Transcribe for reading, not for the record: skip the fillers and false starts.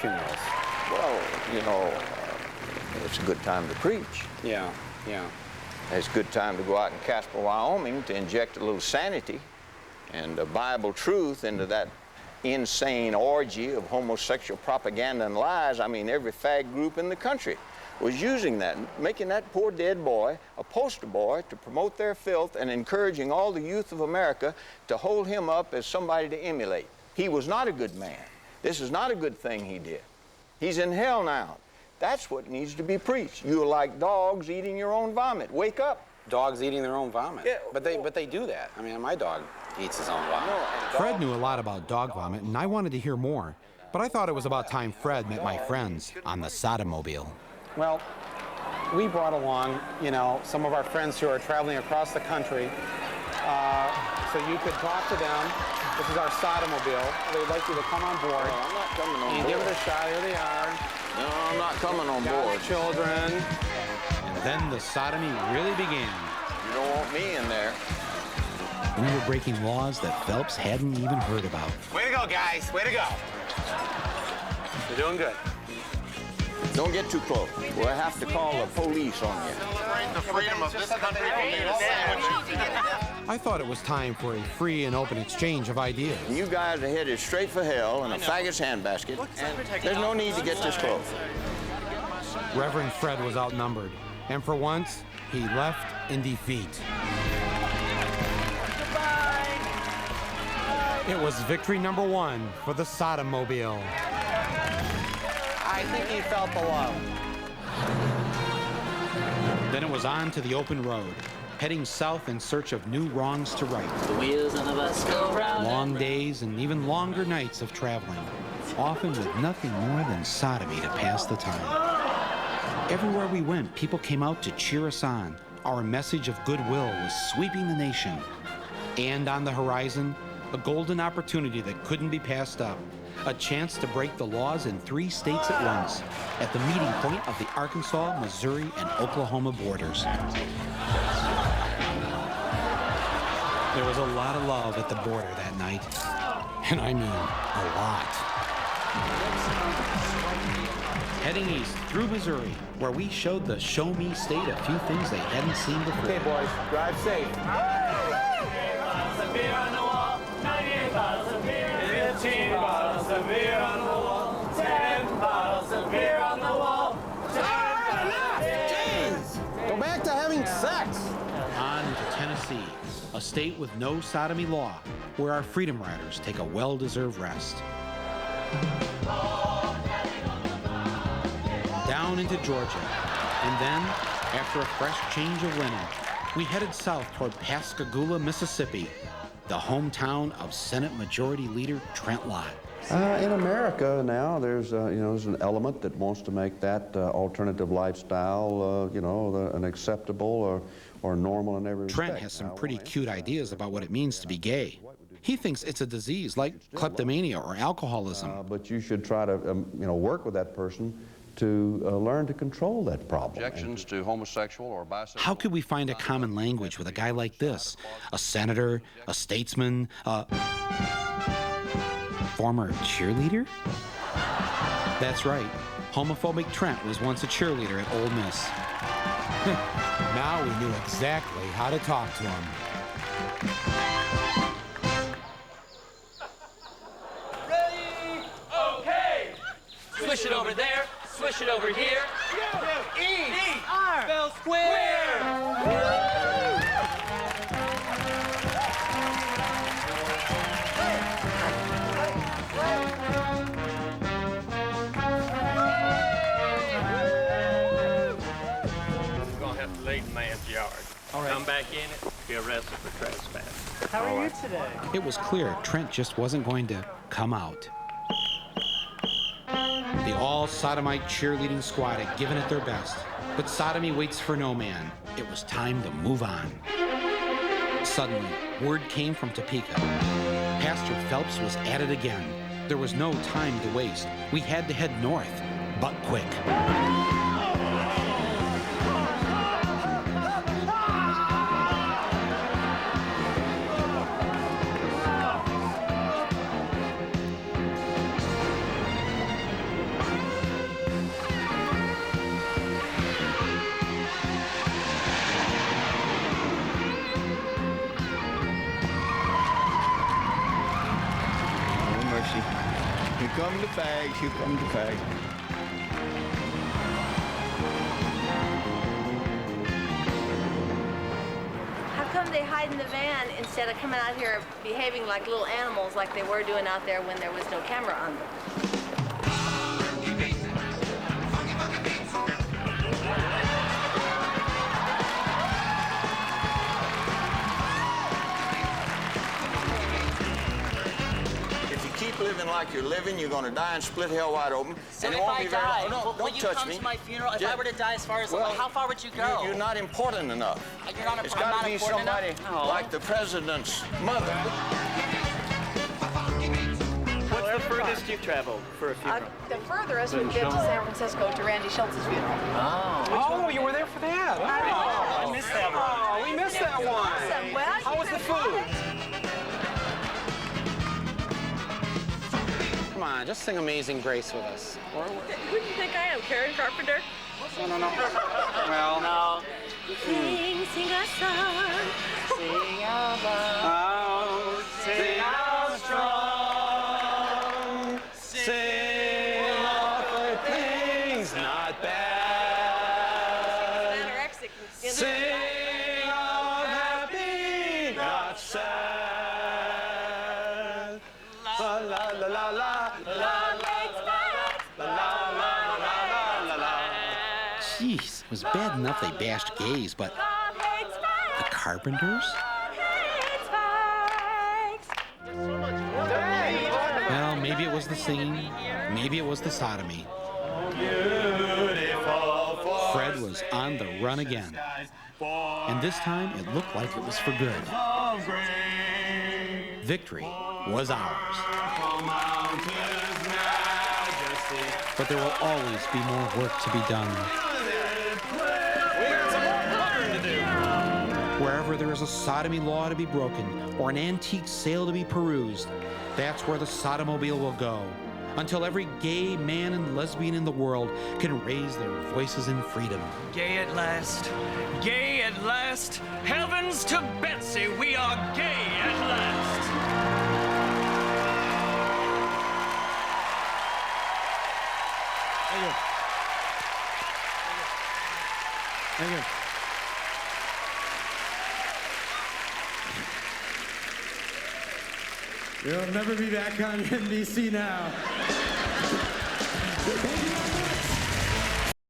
funerals? Well, you know, it's a good time to preach. Yeah, yeah. It's a good time to go out in Casper, Wyoming to inject a little sanity and Bible truth into that insane orgy of homosexual propaganda and lies. I mean, every fag group in the country was using that, making that poor dead boy a poster boy to promote their filth and encouraging all the youth of America to hold him up as somebody to emulate. He was not a good man. This is not a good thing he did. He's in hell now. That's what needs to be preached. You're like dogs eating your own vomit. Wake up. Dogs eating their own vomit. Yeah, but they do that. I mean, my dog eats his own vomit. Fred knew a lot about dog vomit, and I wanted to hear more. But I thought it was about time Fred met my friends on the Sodomobile. Well, we brought along, you know, some of our friends who are traveling across the country, so you could talk to them. This is our Sodomobile. They'd like you to come on board. No, I'm not coming on and board. give it a shot. Here they are. No, I'm not coming on board. God's children. And then the sodomy really began. You don't want me in there. We were breaking laws that Phelps hadn't even heard about. Way to go, guys. Way to go. You're doing good. Don't get too close. We'll have to call the police on you. Celebrate the freedom of this country from being a sandwich. I thought it was time for a free and open exchange of ideas. You guys are headed straight for hell in a faggot's handbasket, and there's no need to get this close. Reverend Fred was outnumbered, and for once, he left in defeat. It was victory number 1 for the Sodomobile. I think he felt the love. Then it was on to the open road, heading south in search of new wrongs to right. The wheels on the bus go round. Long days and even longer nights of traveling, often with nothing more than sodomy to pass the time. Everywhere we went, people came out to cheer us on. Our message of goodwill was sweeping the nation. And on the horizon, a golden opportunity that couldn't be passed up. A chance to break the laws in 3 states at once, at the meeting point of the Arkansas, Missouri, and Oklahoma borders. There was a lot of love at the border that night. And I mean, a lot. Heading east through Missouri, where we showed the Show Me State a few things they hadn't seen before. Okay, boys, drive safe. 15 bottles of beer on the wall, 10 bottles of beer on the wall. Go back to having sex. On to Tennessee, a state with no sodomy law, where our freedom riders take a well-deserved rest. Down into Georgia, and then, after a fresh change of linen, we headed south toward Pascagoula, Mississippi, the hometown of Senate Majority Leader Trent Lott. In America now, there's there's an element that wants to make that alternative lifestyle, an acceptable or normal in every respect. Trent has some pretty cute ideas about what it means to be gay. He thinks it's a disease like kleptomania or alcoholism. But you should try to, work with that person to learn to control that problem. Objections to homosexual or bisexual. How could we find a common language with a guy like this? A senator, a statesman, a former cheerleader? That's right. Homophobic Trent was once a cheerleader at Ole Miss. Now we knew exactly how to talk to him. Ready? Okay. Swish it over there. Swish it over here. E-R. Spell square. Man's yard. All right. Come back in it, be arrested for trespass. How are you today? It was clear Trent just wasn't going to come out. The all-sodomite cheerleading squad had given it their best, but sodomy waits for no man. It was time to move on. Suddenly, word came from Topeka. Pastor Phelps was at it again. There was no time to waste. We had to head north, but quick. fags, here come the fags. How come they hide in the van instead of coming out here behaving like little animals like they were doing out there when there was no camera on them? If you keep living like you're living, you're going to die and split hell wide open. So and it if won't I be very die, long. No, will don't you touch come me. to my funeral? If Yeah. I were to die as far as, Well, how far would you go? You're not important enough. You're not It's I'm got not to be important somebody enough? Oh. like the president's mother. What's the furthest you've traveled for a funeral? The furthest would be to San Francisco to Randy Schultz's funeral. Oh, you were there for that. I missed that one. Oh, we missed that one. Awesome. Well, How was the food? Come on, just sing Amazing Grace with us. Who do you think I am, Karen Carpenter? No. Well, No. Sing a song. Sing out loud. oh, sing out strong. Sing all the things not bad. Anorexic. Sing of happy, not sad. La la la la la la la la la. Jeez, it was bad enough they bashed gays, but the Carpenters? Well, maybe it was the singing, maybe it was the sodomy. Fred was on the run again. And this time, it looked like it was for good. Victory was ours. But there will always be more work to be done. Wherever there is a sodomy law to be broken or an antique sale to be perused, that's where the Sodomobile will go, until every gay man and lesbian in the world can raise their voices in freedom. Gay at last. Gay at last. Heavens to Betsy, we are gay at last. Thank you. We'll never be back on NBC now. Thank you.